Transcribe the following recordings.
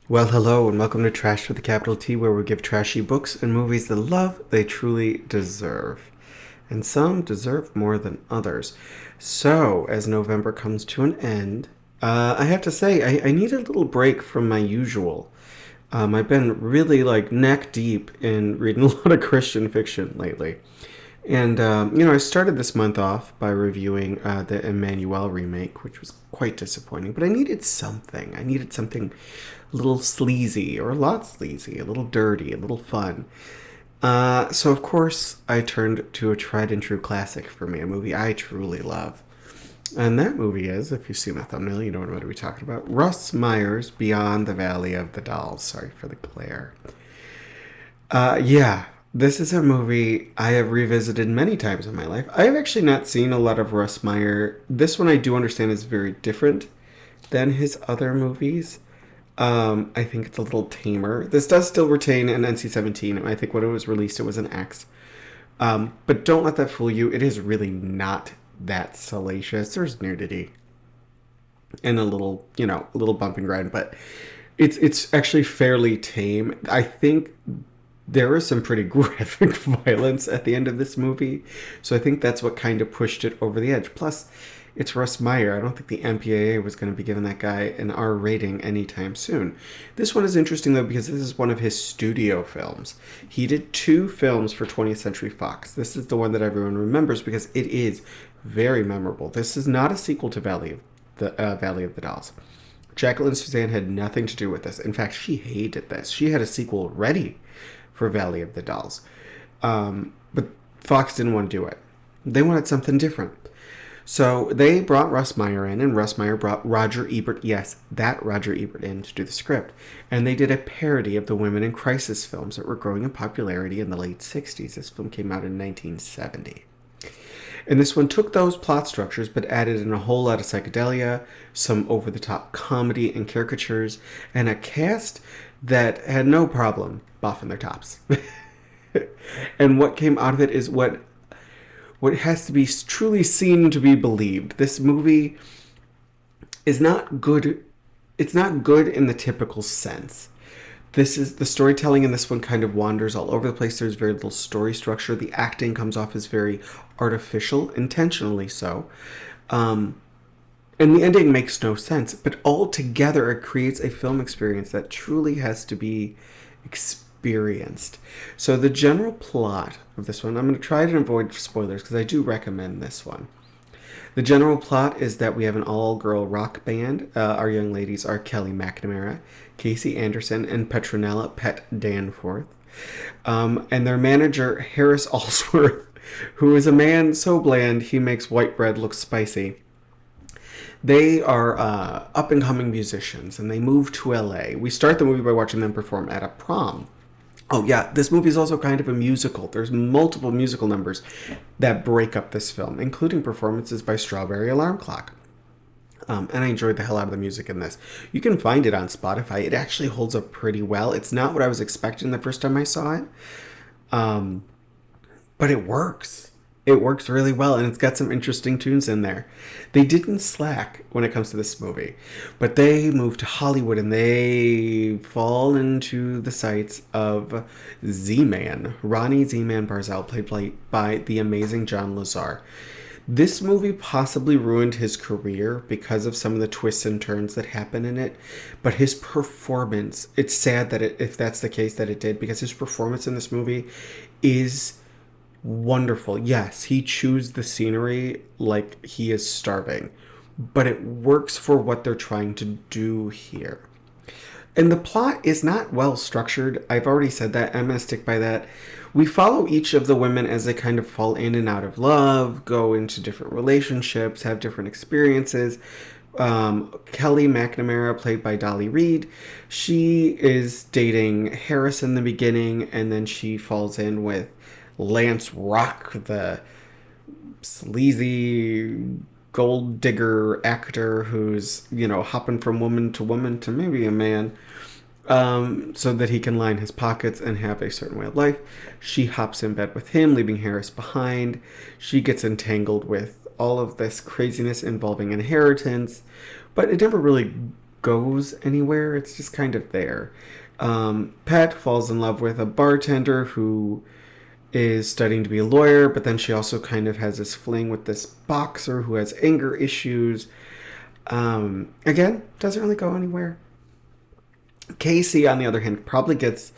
Well, hello, and welcome to Trash with a capital T, where we give trashy books and movies the love they truly deserve. And some deserve more than others. So, as November comes to an end, I have to say, I need a little break from my usual. I've been really neck deep in reading a lot of Christian fiction lately. And, I started this month off by reviewing the Emmanuel remake, which was quite disappointing. But I needed something. I needed something a little sleazy, or a lot sleazy, a little dirty, a little fun. So, of course, I turned to a tried and true classic for me, a movie I truly love. And that movie is, if you see my thumbnail, you know what I'm going to be talking about, Russ Meyer's Beyond the Valley of the Dolls. Sorry for the glare. Yeah, this is a movie I have revisited many times in my life. I have actually not seen a lot of Russ Meyer. This one I do understand is very different than his other movies. I think it's a little tamer. This does still retain an NC-17. I think when it was released, it was an X. But don't let that fool you. It is really not that salacious. There's nudity and a little bump and grind, but it's actually fairly tame. I think there is some pretty graphic violence at the end of this movie, so I think that's what kind of pushed it over the edge. Plus, it's Russ Meyer. I don't think the MPAA was going to be giving that guy an R rating anytime soon. This one is interesting, though, because this is one of his studio films. He did two films for 20th Century Fox. This is the one that everyone remembers because it is very memorable. This is not a sequel to Valley of the Dolls. Jacqueline Suzanne had nothing to do with this. In fact, she hated this. She had a sequel ready for Valley of the Dolls. But Fox didn't want to do it. They wanted something different. So they brought Russ Meyer in, and Russ Meyer brought Roger Ebert, yes, that Roger Ebert, in to do the script. And they did a parody of the women in crisis films that were growing in popularity in the late 60s. This film came out in 1970. And this one took those plot structures but added in a whole lot of psychedelia, some over the top comedy and caricatures, and a cast that had no problem boffing their tops. And what came out of it is what has to be truly seen to be believed. This movie is not good. It's not good in the typical sense. This is the storytelling in this one kind of wanders all over the place. There's very little story structure. The acting comes off as very artificial, intentionally so. And the ending makes no sense. But altogether, it creates a film experience that truly has to be experienced. So the general plot of this one, I'm going to try to avoid spoilers because I do recommend this one. The general plot is that we have an all-girl rock band. Our young ladies are Kelly McNamara, Casey Anderson, and Petronella Pet Danforth. And their manager, Harris Allsworth, who is a man so bland he makes white bread look spicy. They are up-and-coming musicians, and they move to LA. We start the movie by watching them perform at a prom. Oh, yeah, this movie is also kind of a musical. There's multiple musical numbers that break up this film, including performances by Strawberry Alarm Clock. And I enjoyed the hell out of the music in this. You can find it on Spotify. It actually holds up pretty well. It's not what I was expecting the first time I saw it. But it works. It works really well, and it's got some interesting tunes in there. They didn't slack when it comes to this movie, but they moved to Hollywood and they fall into the sights of Z-Man, Ronnie Z-Man Barzell, played by the amazing John Lazar. This movie possibly ruined his career because of some of the twists and turns that happen in it, but his performance, it's sad that if that's the case that it did, because his performance in this movie is wonderful. Yes, he chews the scenery like he is starving, but it works for what they're trying to do here. And the plot is not well structured. I've already said that. I'm going to stick by that. We follow each of the women as they kind of fall in and out of love, go into different relationships, have different experiences. Kelly McNamara, played by Dolly Reed, she is dating Harris in the beginning, and then she falls in with Lance Rock, the sleazy gold digger actor who's, hopping from woman to maybe a man, so that he can line his pockets and have a certain way of life. She hops in bed with him, leaving Harris behind. She gets entangled with all of this craziness involving inheritance, but it never really goes anywhere. It's just kind of there. Pet falls in love with a bartender who is studying to be a lawyer, but then she also kind of has this fling with this boxer who has anger issues. Again, doesn't really go anywhere. Casey, on the other hand, probably gets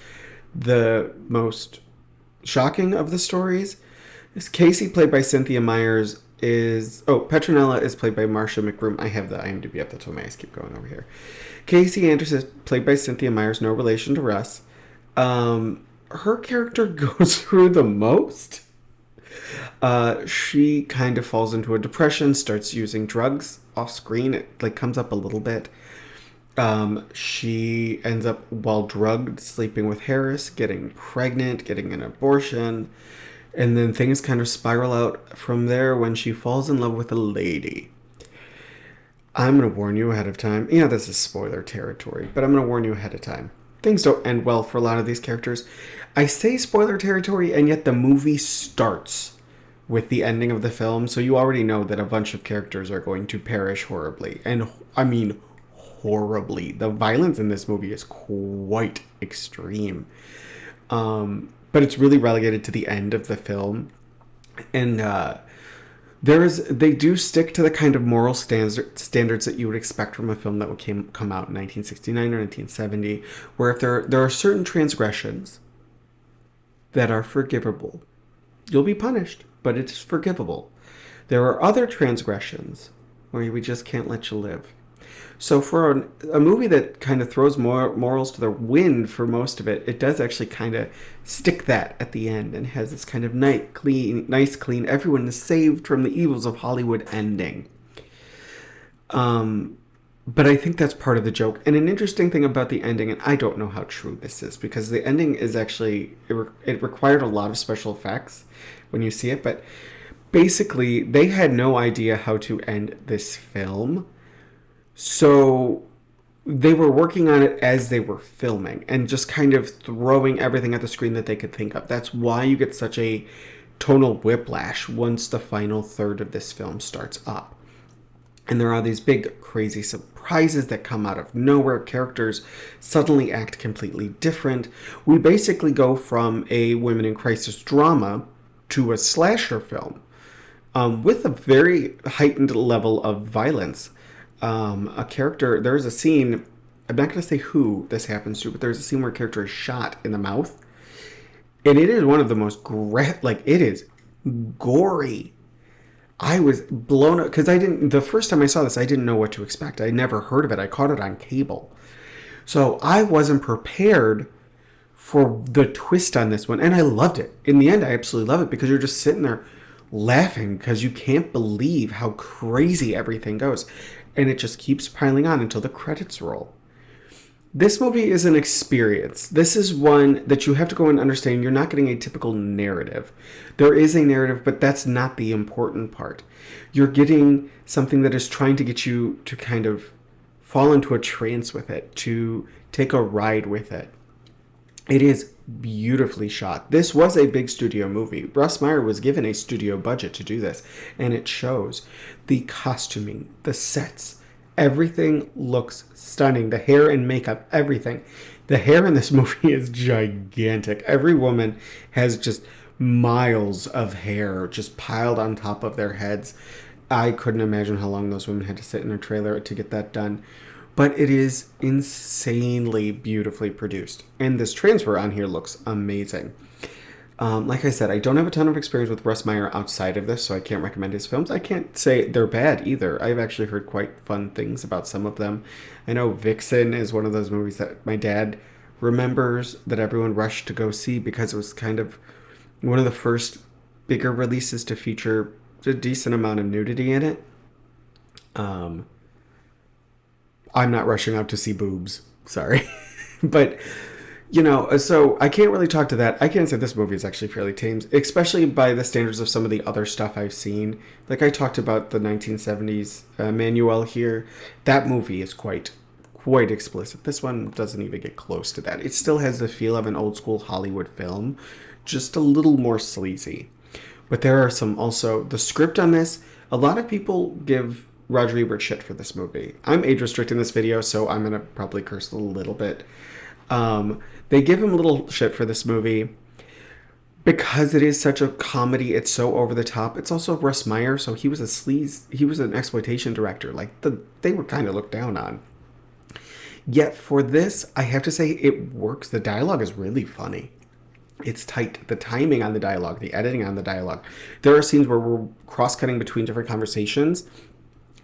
the most shocking of the stories. Casey, played by Cynthia Myers, Petronella is played by Marsha McBroom. I have the IMDb up, that's why my eyes keep going over here. Casey Anderson is played by Cynthia Myers, no relation to Russ. Her character goes through the most. She kind of falls into a depression, starts using drugs off screen. It like comes up a little bit. She ends up, while drugged, sleeping with Harris, getting pregnant, getting an abortion. And then things kind of spiral out from there when she falls in love with a lady. I'm going to warn you ahead of time. Yeah, this is spoiler territory, but I'm going to warn you ahead of time. Things don't end well for a lot of these characters. I say spoiler territory, and yet the movie starts with the ending of the film, so you already know that a bunch of characters are going to perish horribly. And I mean horribly. The violence in this movie is quite extreme. But it's really relegated to the end of the film. And they do stick to the kind of moral standards that you would expect from a film that would come out in 1969 or 1970, where if there are certain transgressions that are forgivable, you'll be punished, but it's forgivable. There are other transgressions where we just can't let you live. So for a movie that kind of throws morals to the wind for most of it, it does actually kind of stick that at the end and has this kind of nice, clean, everyone is saved from the evils of Hollywood ending. But I think that's part of the joke. And an interesting thing about the ending, and I don't know how true this is, because the ending is actually, it required a lot of special effects when you see it, but basically they had no idea how to end this film. So they were working on it as they were filming and just kind of throwing everything at the screen that they could think of. That's why you get such a tonal whiplash once the final third of this film starts up. And there are these big, crazy surprises that come out of nowhere. Characters suddenly act completely different. We basically go from a women in crisis drama to a slasher film with a very heightened level of violence. There's a scene, I'm not going to say who this happens to, but there's a scene where a character is shot in the mouth. And it is one of the most it is gory. I was blown up, because the first time I saw this, I didn't know what to expect. I never heard of it. I caught it on cable. So I wasn't prepared for the twist on this one. And I loved it. In the end, I absolutely love it, because you're just sitting there laughing because you can't believe how crazy everything goes. And it just keeps piling on until the credits roll. This movie is an experience. This is one that you have to go and understand. You're not getting a typical narrative. There is a narrative, but that's not the important part. You're getting something that is trying to get you to kind of fall into a trance with it, to take a ride with it. It is beautifully shot. This was a big studio movie. Russ Meyer was given a studio budget to do this, and it shows. The costuming, the sets, everything looks stunning. The hair and makeup, everything. The hair in this movie is gigantic. Every woman has just miles of hair just piled on top of their heads. I couldn't imagine how long those women had to sit in a trailer to get that done. But it is insanely beautifully produced. And this transfer on here looks amazing. Like I said, I don't have a ton of experience with Russ Meyer outside of this, so I can't recommend his films. I can't say they're bad either. I've actually heard quite fun things about some of them. I know Vixen is one of those movies that my dad remembers that everyone rushed to go see because it was kind of one of the first bigger releases to feature a decent amount of nudity in it. I'm not rushing out to see boobs. Sorry. But, so I can't really talk to that. I can say this movie is actually fairly tame, especially by the standards of some of the other stuff I've seen. Like I talked about the 1970s Manuel here. That movie is quite explicit. This one doesn't even get close to that. It still has the feel of an old school Hollywood film, just a little more sleazy. But there are some also, the script on this, a lot of people give Roger Ebert shit for this movie. I'm age restricting this video, so I'm gonna probably curse a little bit. They give him a little shit for this movie because it is such a comedy. It's so over the top. It's also Russ Meyer, so he was a sleaze. He was an exploitation director. Like they were kind of looked down on. Yet for this, I have to say it works. The dialogue is really funny. It's tight. The timing on the dialogue, the editing on the dialogue. There are scenes where we're cross-cutting between different conversations,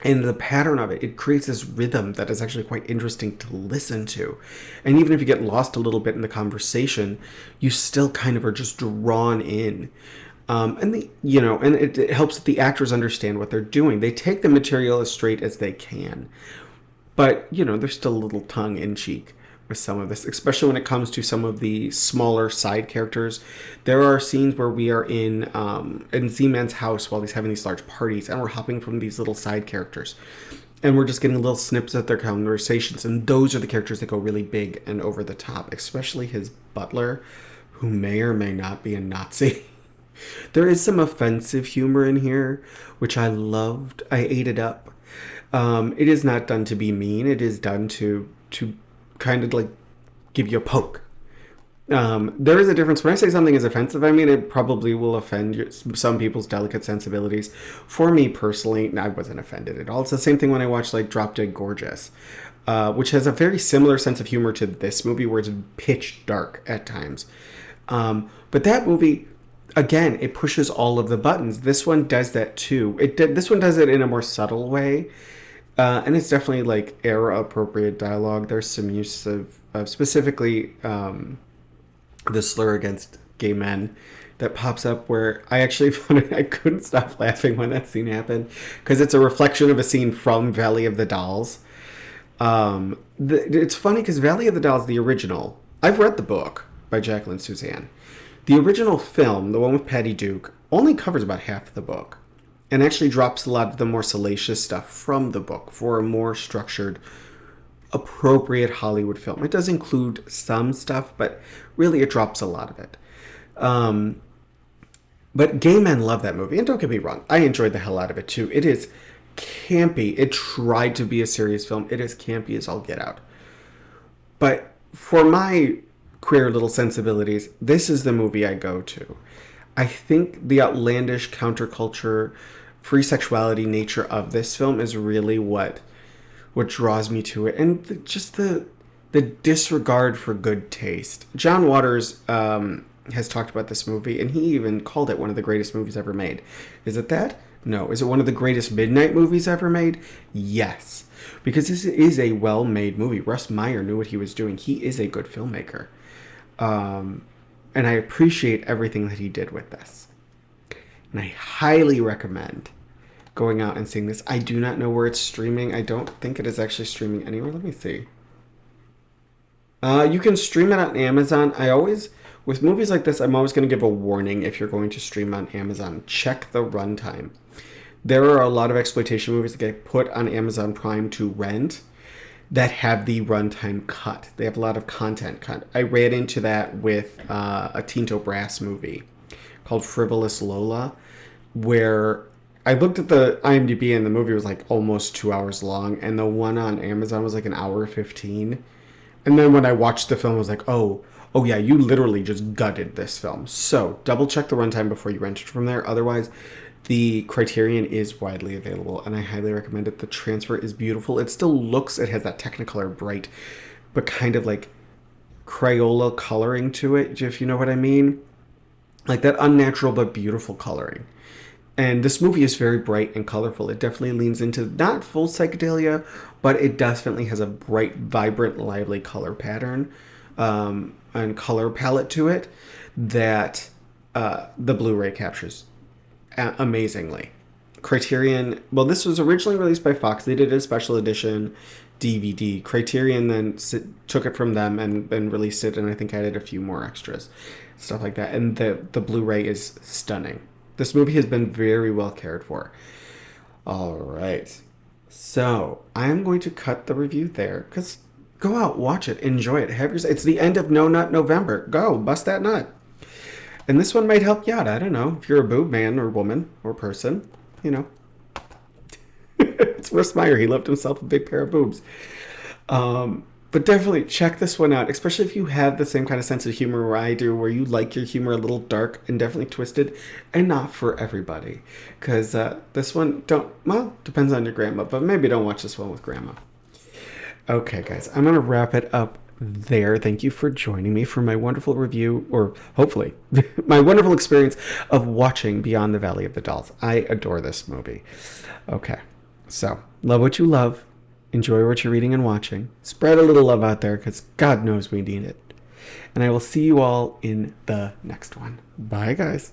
and the pattern of it creates this rhythm that is actually quite interesting to listen to. And even if you get lost a little bit in the conversation, you still kind of are just drawn in. And it helps that the actors understand what they're doing. They take the material as straight as they can, but there's still a little tongue in cheek with some of this, especially when it comes to some of the smaller side characters. There are scenes where we are in Z-Man's house while he's having these large parties, and we're hopping from these little side characters, and we're just getting little snips of their conversations, and those are the characters that go really big and over the top, especially his butler, who may or may not be a Nazi. There is some offensive humor in here, which I loved. I ate it up. It is not done to be mean. It is done to kind of like give you a poke. There is a difference. When I say something is offensive, I mean it probably will offend some people's delicate sensibilities. For me personally, I wasn't offended at all. It's the same thing when I watched like Drop Dead Gorgeous, which has a very similar sense of humor to this movie, where it's pitch dark at times. But that movie, again, it pushes all of the buttons. This one does that too. This one does it in a more subtle way. And it's definitely like era appropriate dialogue. There's some use of specifically the slur against gay men that pops up, where I actually I couldn't stop laughing when that scene happened, because it's a reflection of a scene from Valley of the Dolls. It's funny because Valley of the Dolls, the original, I've read the book by Jacqueline Suzanne. The original film, the one with Patty Duke, only covers about half of the book, and actually drops a lot of the more salacious stuff from the book for a more structured, appropriate Hollywood film. It does include some stuff, but really it drops a lot of it. But gay men love that movie, and don't get me wrong, I enjoyed the hell out of it too. It is campy. It tried to be a serious film. It is campy as all get out. But for my queer little sensibilities, this is the movie I go to. I think the outlandish counterculture, free sexuality nature of this film is really what draws me to it, and the disregard for good taste. John Waters has talked about this movie, and he even called it one of the greatest movies ever made. Is it that? No. Is it one of the greatest midnight movies ever made? Yes, because this is a well-made movie. Russ Meyer knew what he was doing. He is a good filmmaker. And I appreciate everything that he did with this. And I highly recommend going out and seeing this. I do not know where it's streaming. I don't think it is actually streaming anywhere. Let me see. You can stream it on Amazon. With movies like this, I'm always going to give a warning if you're going to stream on Amazon. Check the runtime. There are a lot of exploitation movies that get put on Amazon Prime to rent that have the runtime cut. They have a lot of content cut. I ran into that with a Tinto Brass movie called Frivolous Lola, where I looked at the IMDb and the movie was like almost 2 hours long, and the one on Amazon was like an hour 15. And then when I watched the film, I was like, oh yeah, you literally just gutted this film. So double check the runtime before you rent it from there. Otherwise, the Criterion is widely available, and I highly recommend it. The transfer is beautiful. It has that Technicolor bright, but kind of like Crayola coloring to it, if you know what I mean. Like that unnatural but beautiful coloring. And this movie is very bright and colorful. It definitely leans into not full psychedelia, but it definitely has a bright, vibrant, lively color pattern and color palette to it that the Blu-ray captures amazingly. Criterion, well, this was originally released by Fox. They did a special edition DVD. Criterion then took it from them and released it, and I think added a few more extras, stuff like that. And the Blu-ray is stunning. This movie has been very well cared for. All right. So I'm going to cut the review there, because go out, watch it, enjoy it. It's the end of No Nut November. Go, bust that nut. And this one might help you out. I don't know. If you're a boob man or woman or person, you know. It's Russ Meyer. He loved himself a big pair of boobs. But definitely check this one out, especially if you have the same kind of sense of humor where I do, where you like your humor a little dark and definitely twisted, and not for everybody. Because this one, depends on your grandma, but maybe don't watch this one with grandma. Okay, guys, I'm going to wrap it up there. Thank you for joining me for my wonderful review, or hopefully, my wonderful experience of watching Beyond the Valley of the Dolls. I adore this movie. Okay, so love what you love. Enjoy what you're reading and watching. Spread a little love out there because God knows we need it. And I will see you all in the next one. Bye, guys.